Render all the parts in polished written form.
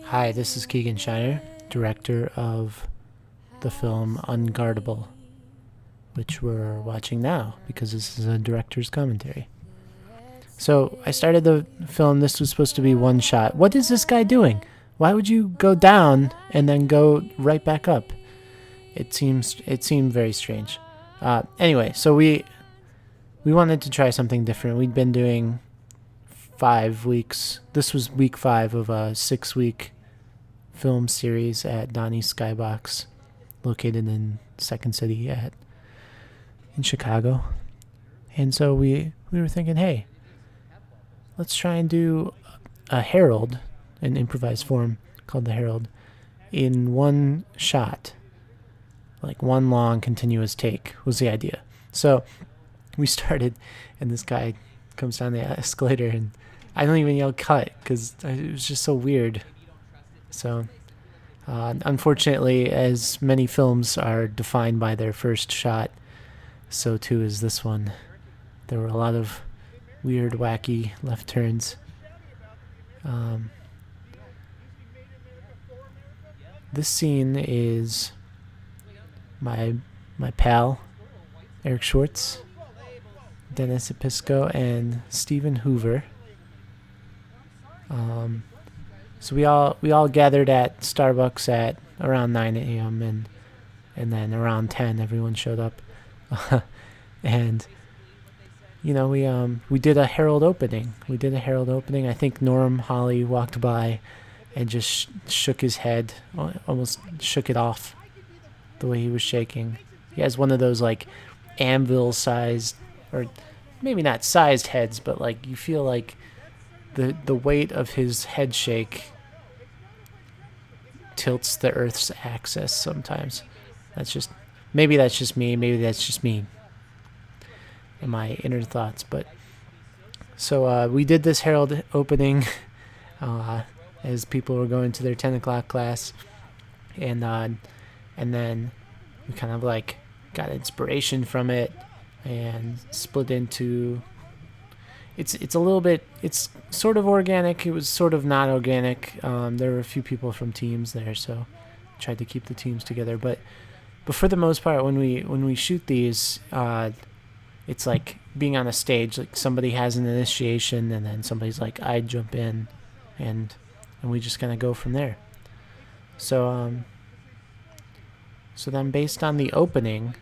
Hi, this is Keegan Shiner, director of the film UnGuardable, which we're watching now because this is a director's commentary. So I started the film. This was supposed to be one shot. What is this guy doing? Why would you go down and then go right back up? It seemed very strange. Anyway, so we wanted to try something different. We'd been doing 5 weeks. This was week 5 of a 6-week film series at Donnie's Skybox, located in Second City in Chicago. And so we were thinking, hey, let's try and do a herald, an improvised form called the herald, in one shot, like one long continuous take was the idea. So we started, and this guy comes down the escalator, and I don't even yell cut because it was just so weird. So, unfortunately, as many films are defined by their first shot, so too is this one. There were a lot of weird, wacky left turns. This scene is my pal, Eric Schwartz, Dennis Episco, and Stephen Hoover. So we all gathered at Starbucks at around 9 a.m. and then around 10 everyone showed up. And we did a herald opening. I think Norm Holly walked by and just shook his head, almost shook it off the way he was shaking. He has one of those like anvil sized, or maybe not sized heads, but like you feel like the weight of his head shake tilts the Earth's axis sometimes. That's just me. Maybe that's just me and my inner thoughts. But so we did this herald opening as people were going to their 10 o'clock class, and then we kind of like got inspiration from it and split into. It's a little bit. It's sort of organic. It was sort of not organic. There were a few people from teams there, so tried to keep the teams together. But for the most part, when we shoot these, it's like being on a stage. Like somebody has an initiation, and then somebody's like, "I jump in," and we just kind of go from there. So then based on the opening,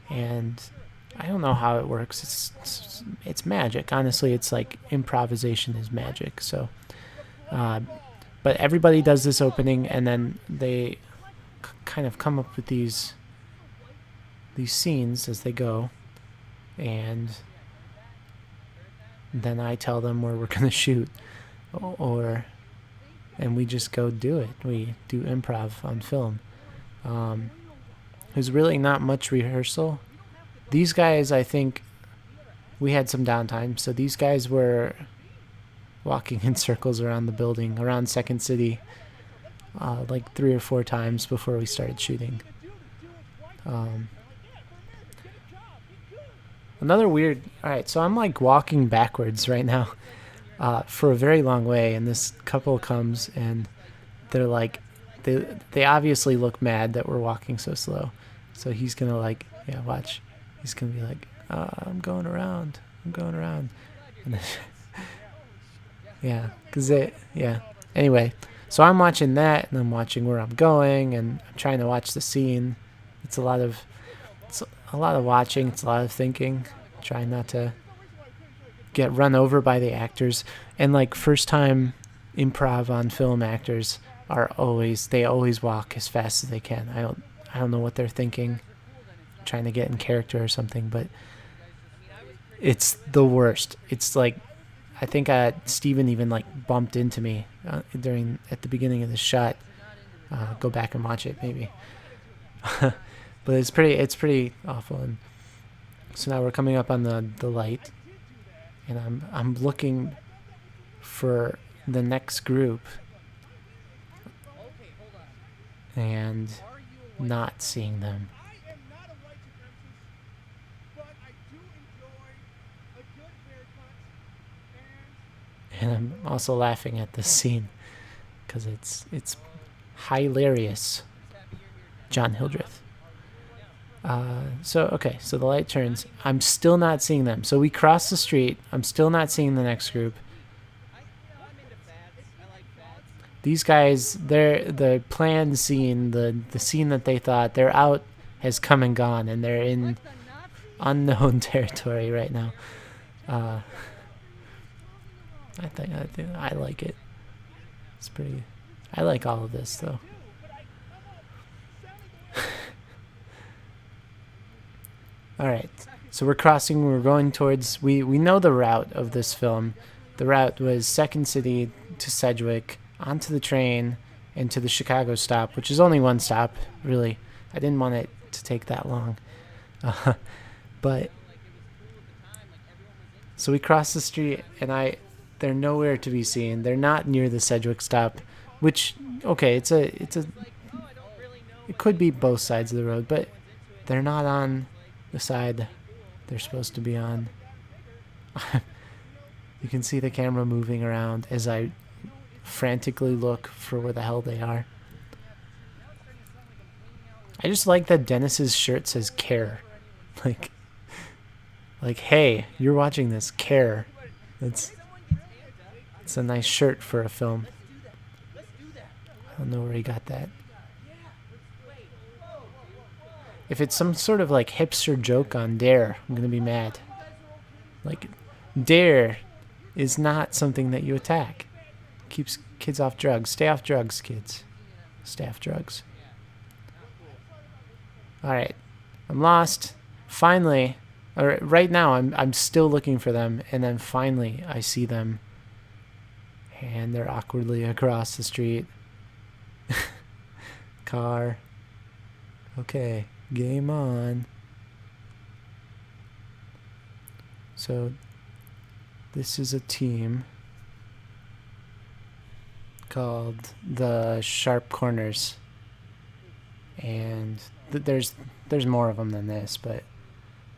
and I don't know how it works. It's magic. Honestly, it's like improvisation is magic. So, but everybody does this opening, and then they kind of come up with these scenes as they go, and then I tell them where we're gonna shoot, and we just go do it. We do improv on film. There's really not much rehearsal. These guys, I think, we had some downtime, so these guys were walking in circles around the building, around Second City, like 3 or 4 times before we started shooting. Another weird... Alright, so I'm like walking backwards right now for a very long way, and this couple comes, and they're like... They obviously look mad that we're walking so slow. So he's gonna like... Yeah, watch. He's going to be like, I'm going around. And then, yeah, Anyway, so I'm watching that, and I'm watching where I'm going, and I'm trying to watch the scene. It's a lot of watching. It's a lot of thinking. Trying not to get run over by the actors. And like first time improv on film actors they always walk as fast as they can. I don't know what they're thinking. Trying to get in character or something, but it's the worst. It's like I think Steven even like bumped into me at the beginning of the shot. Go back and watch it maybe. But it's pretty awful. And so now we're coming up on the light, and I'm looking for the next group and not seeing them. And I'm also laughing at this scene because it's hilarious. John Hildreth. So the light turns. I'm still not seeing them. So we cross the street. I'm still not seeing the next group. These guys, the planned scene, the scene that they thought they're out has come and gone, and they're in unknown territory right now. I think I like it. It's pretty. I like all of this though. All right, so we're crossing. We're going towards. We know the route of this film. The route was Second City to Sedgwick, onto the train, and to the Chicago stop, which is only one stop, really. I didn't want it to take that long. But so we cross the street, and they're nowhere to be seen. They're not near the Sedgwick stop, which it could be both sides of the road, but they're not on the side they're supposed to be on. You can see the camera moving around as I frantically look for where the hell they are. I just like that Dennis's shirt says care. Like hey, you're watching this, care. It's a nice shirt for a film. I don't know where he got that. If it's some sort of like hipster joke on Dare, I'm gonna be mad. Like, Dare is not something that you attack. Keeps kids off drugs. Stay off drugs, kids. Stay off drugs. Alright. I'm lost. Finally, or right now I'm still looking for them, and then finally I see them. And they're awkwardly across the street. Car. Okay. Game on. So this is a team called the Sharp Corners, and there's more of them than this, but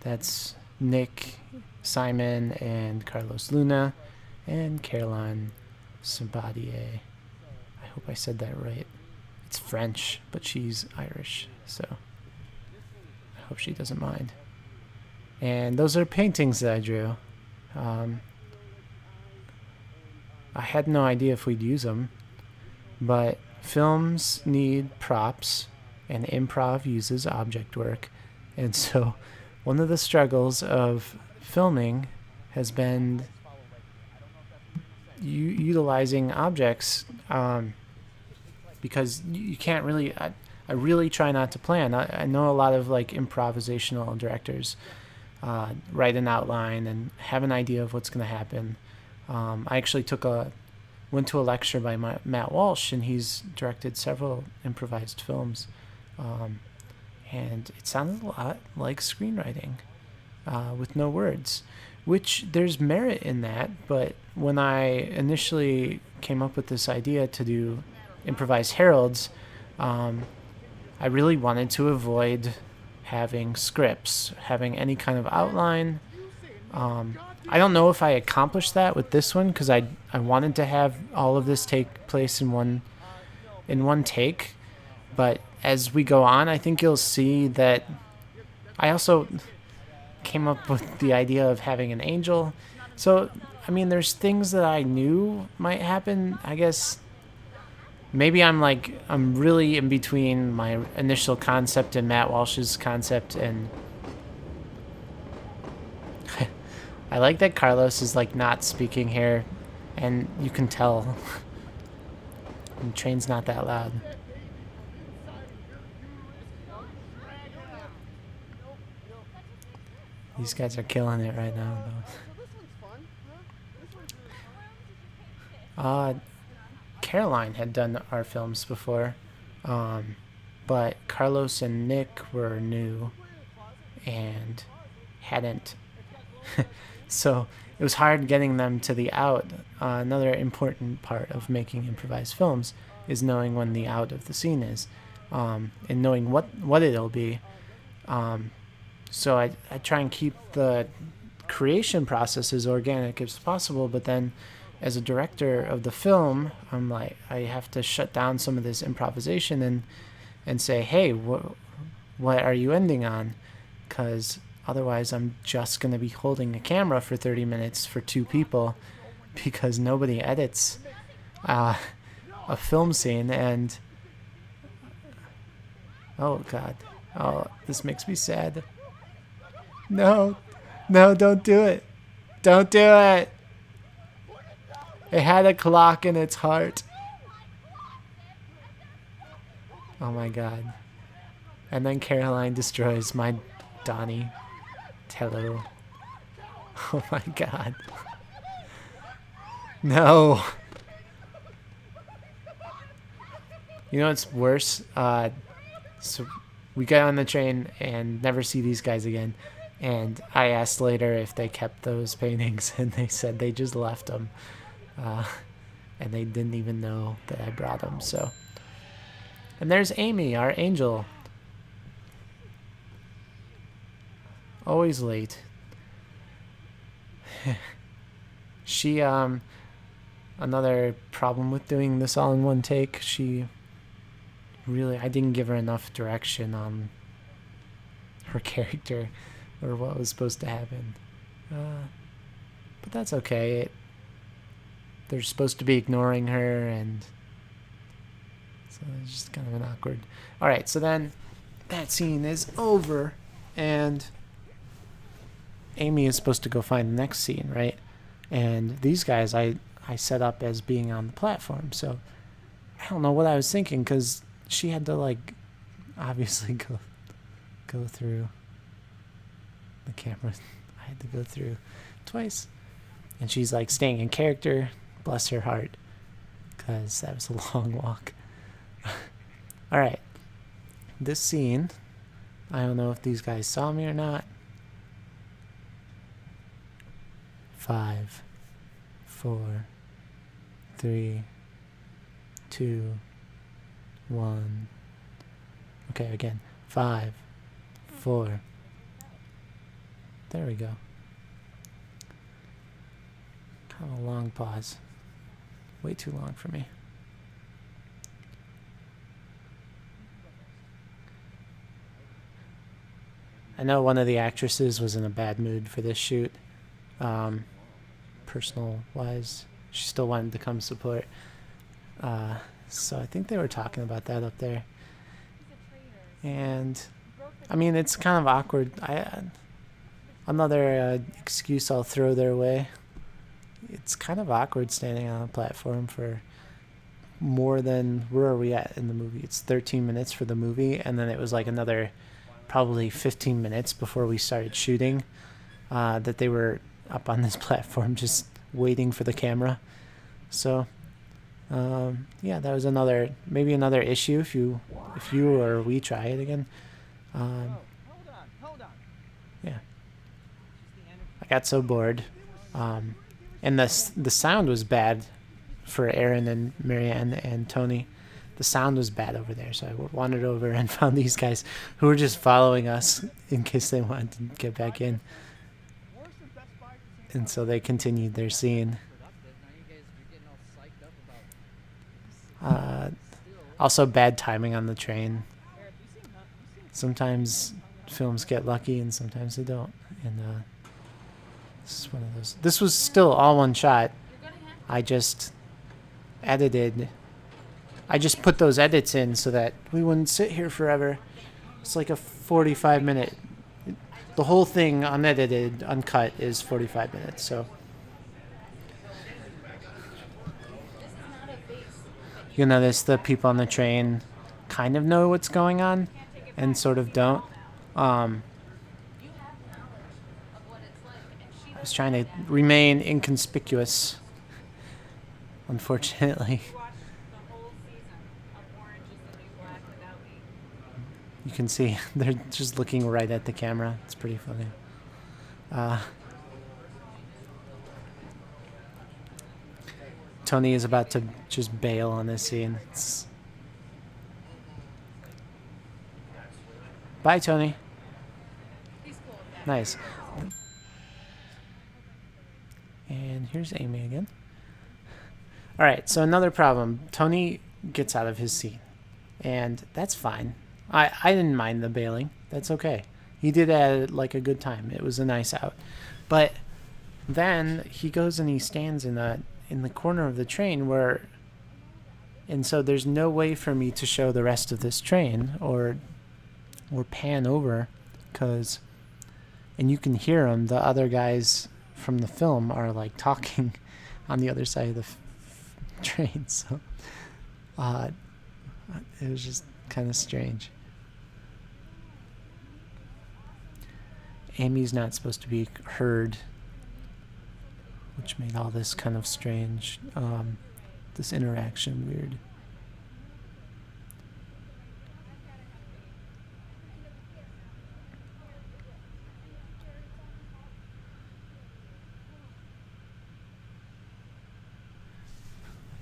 that's Nick, Simon, and Carlos Luna, and Caroline Sabatier. I hope I said that right. It's French, but she's Irish, so I hope she doesn't mind. And those are paintings that I drew. I had no idea if we'd use them, but films need props, and improv uses object work. And so one of the struggles of filming has been utilizing objects, because you can't really... I really try not to plan. I know a lot of like improvisational directors write an outline and have an idea of what's going to happen. I actually went to a lecture by Matt Walsh, and he's directed several improvised films. And it sounded a lot like screenwriting with no words, which there's merit in that. But when I initially came up with this idea to do improvised heralds, I really wanted to avoid having scripts, having any kind of outline. I don't know if I accomplished that with this one, because I wanted to have all of this take place in one take. But as we go on, I think you'll see that I also came up with the idea of having an angel. So, I mean, there's things that I knew might happen. I guess maybe I'm really in between my initial concept and Matt Walsh's concept, and I like that Carlos is like not speaking here, and you can tell the train's not that loud. These guys are killing it right now, though. Caroline had done our films before, but Carlos and Nick were new and hadn't. So it was hard getting them to the out. Another important part of making improvised films is knowing when the out of the scene is, and knowing what it'll be. So I try and keep the creation process as organic as possible, but then as a director of the film, I'm like, I have to shut down some of this improvisation and say, hey, what are you ending on? Because otherwise I'm just going to be holding a camera for 30 minutes for two people, because nobody edits a film scene. And oh god, oh, this makes me sad. No, don't do it, don't do it. It had a clock in its heart. Oh my god. And then Caroline destroys my Donnie Tello. Oh my god. No. You know what's worse? So we get on the train and never see these guys again. And I asked later if they kept those paintings, and they said they just left them. And they didn't even know that I brought them. So, and there's Amy, our angel. Always late. She, another problem with doing this all in one take, I didn't give her enough direction on her character or what was supposed to happen. But that's okay. They're supposed to be ignoring her, and so it's just kind of an awkward. Alright, so then that scene is over, and Amy is supposed to go find the next scene, right? And these guys I set up as being on the platform, so I don't know what I was thinking, because she had to, like, obviously go through the camera. I had to go through twice. And she's, like, staying in character. Bless her heart, because that was a long walk. Alright. This scene, I don't know if these guys saw me or not. 5, 4, 3, 2, 1. Okay, again. 5, 4. There we go. Kind of a long pause. Way too long for me. I know one of the actresses was in a bad mood for this shoot. Personal wise, she still wanted to come support. So I think they were talking about that up there. And I mean, it's kind of awkward. Another excuse I'll throw their way. It's kind of awkward standing on a platform for more than, where are we at in the movie? It's 13 minutes for the movie, and then it was like another probably 15 minutes before we started shooting that they were up on this platform just waiting for the camera. So yeah, that was maybe another issue if you or we try it again. Yeah, I got so bored. And the sound was bad for Aaron and Marianne and Tony. The sound was bad over there, so I wandered over and found these guys who were just following us in case they wanted to get back in. And so they continued their scene. Also, bad timing on the train. Sometimes films get lucky and sometimes they don't. And this is one of those. This was still all one shot. I just put those edits in so that we wouldn't sit here forever. It's like a 45-minute. The whole thing unedited, uncut, is 45 minutes. So you'll notice the people on the train kind of know what's going on and sort of don't. I was trying to remain inconspicuous, unfortunately. You can see they're just looking right at the camera. It's pretty funny. Tony is about to just bail on this scene. Bye, Tony. Nice. And here's Amy again. All right, so another problem. Tony gets out of his seat, and that's fine. I didn't mind the bailing. That's okay. He did it like a good time. It was a nice out. But then he goes and he stands in the corner of the train where, and so there's no way for me to show the rest of this train or pan over, because, and you can hear them. The other guys from the film are like talking on the other side of the train. So it was just kind of strange. Amy's not supposed to be heard, which made all this kind of strange, this interaction weird.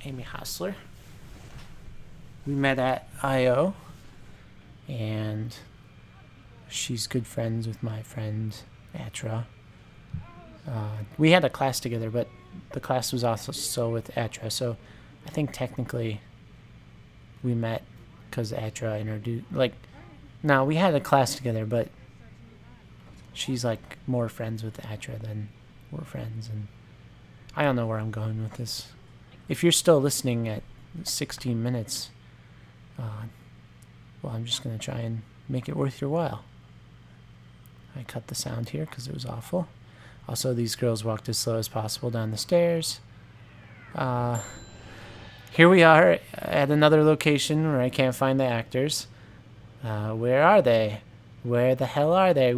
Amy Hostler. We met at I.O. and she's good friends with my friend Atra. We had a class together, but the class was also with Atra, so I think technically we met because Atra introduced, no, we had a class together, but she's like more friends with Atra than we're friends, and I don't know where I'm going with this. If you're still listening at 16 minutes, well, I'm just going to try and make it worth your while. I cut the sound here because it was awful. Also, these girls walked as slow as possible down the stairs. Here we are at another location where I can't find the actors. Where are they? Where the hell are they?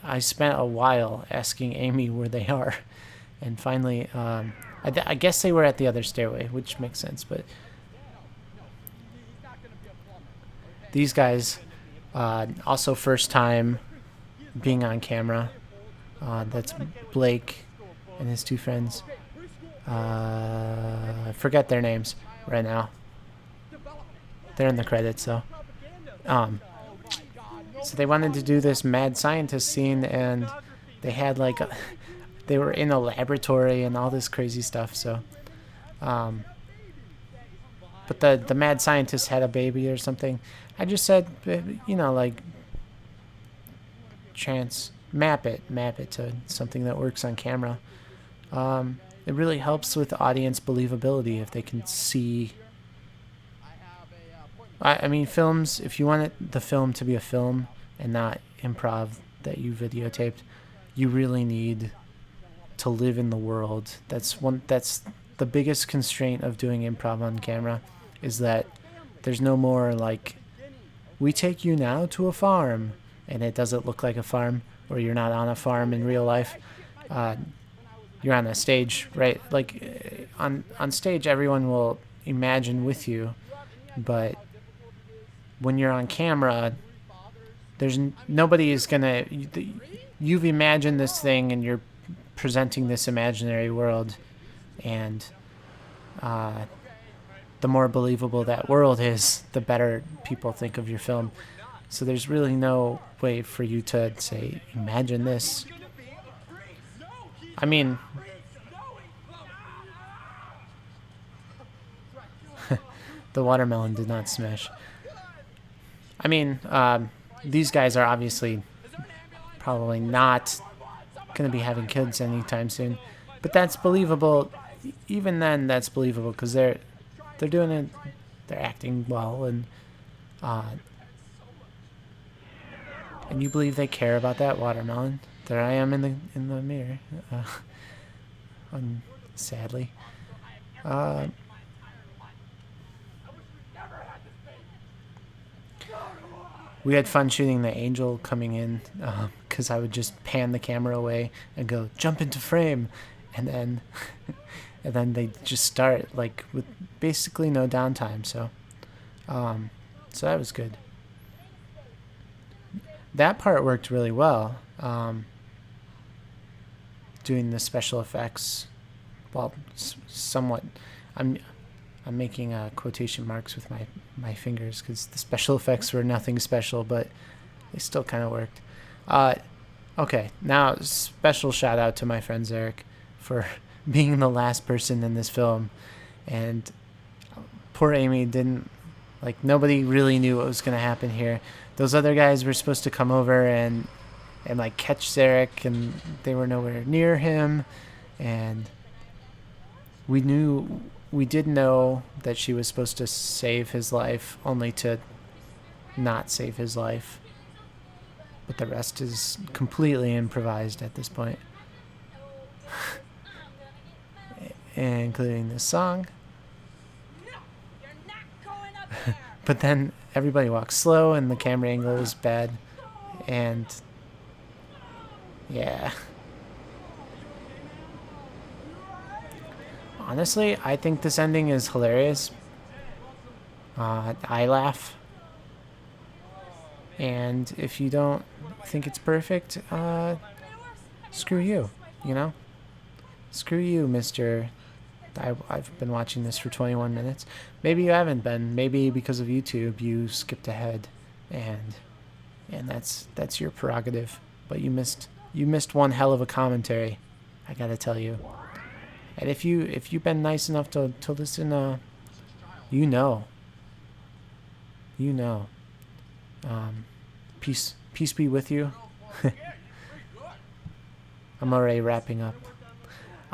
I spent a while asking Amy where they are. And finally, I guess they were at the other stairway, which makes sense. But these guys, also first time being on camera. That's Blake and his two friends. I forget their names right now. They're in the credits, though. So they wanted to do this mad scientist scene, and they had they were in a laboratory and all this crazy stuff. So, but the mad scientist had a baby or something. I just said, map it to something that works on camera. It really helps with audience believability if they can see. I mean, films, if you want the film to be a film and not improv that you videotaped, you really need to live in the world. That's the biggest constraint of doing improv on camera, is that there's no more we take you now to a farm and it doesn't look like a farm, or you're not on a farm in real life. You're on a stage, right? On stage, everyone will imagine with you, but when you're on camera, there's nobody is gonna. You've imagined this thing, and you're presenting this imaginary world, and the more believable that world is, the better people think of your film. So there's really no way for you to say, imagine this. I mean, the watermelon did not smash. I mean, these guys are obviously probably not going to be having kids anytime soon, but that's believable. Even then, that's believable because they're doing it. They're acting well, and you believe they care about that watermelon. There I am in the mirror, sadly. We had fun shooting the angel coming in, because I would just pan the camera away and go, jump into frame, and then they just start with basically no downtime. So that was good. That part worked really well. Doing the special effects, well, somewhat. I'm making quotation marks with my fingers because the special effects were nothing special, but they still kind of worked. Okay, now special shout out to my friend Zarek for being the last person in this film And poor Amy didn't, like, nobody really knew what was going to happen here. Those other guys were supposed to come over and like catch Zarek, and they were nowhere near him. And we did know that she was supposed to save his life, only to not save his life. But the rest is completely improvised at this point. Including this song. But then everybody walks slow and the camera angle is bad. And yeah. Honestly, I think this ending is hilarious. I laugh. And if you don't think it's perfect, screw you, you know? Screw you, Mr. I've been watching this for 21 minutes. Maybe you haven't been. Maybe because of YouTube you skipped ahead, and that's your prerogative. But you missed one hell of a commentary, I gotta tell you. And if you've been nice enough to listen, you know. Peace be with you. I'm already wrapping up.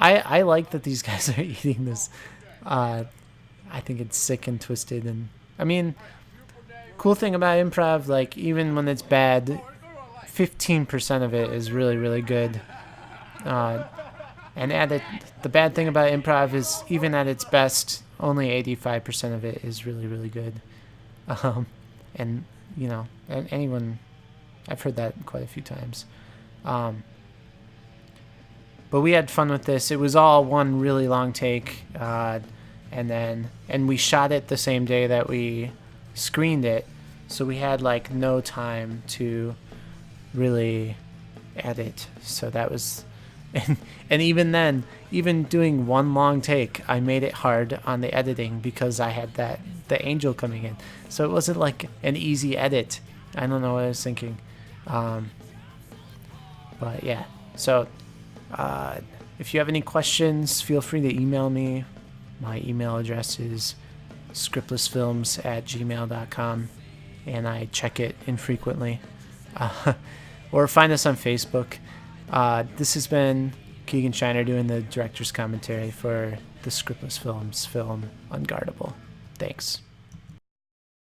I like that these guys are eating this. I think it's sick and twisted, and I mean, cool thing about improv, like, even when it's bad, 15% of it is really, really good. And the bad thing about improv is, even at its best, only 85% of it is really, really good. And you know, anyone, I've heard that quite a few times. But we had fun with this. It was all one really long take, and we shot it the same day that we screened it, so we had like no time to really edit. So that was, and even then, even doing one long take, I made it hard on the editing because I had the angel coming in. So it wasn't like an easy edit. I don't know what I was thinking. But yeah, so if you have any questions, feel free to email me. My email address is scriptlessfilms@gmail.com, and I check it infrequently. Or find us on Facebook. This has been Keegan Shiner doing the director's commentary for the Scriptless Films film UnGuardable. Thanks.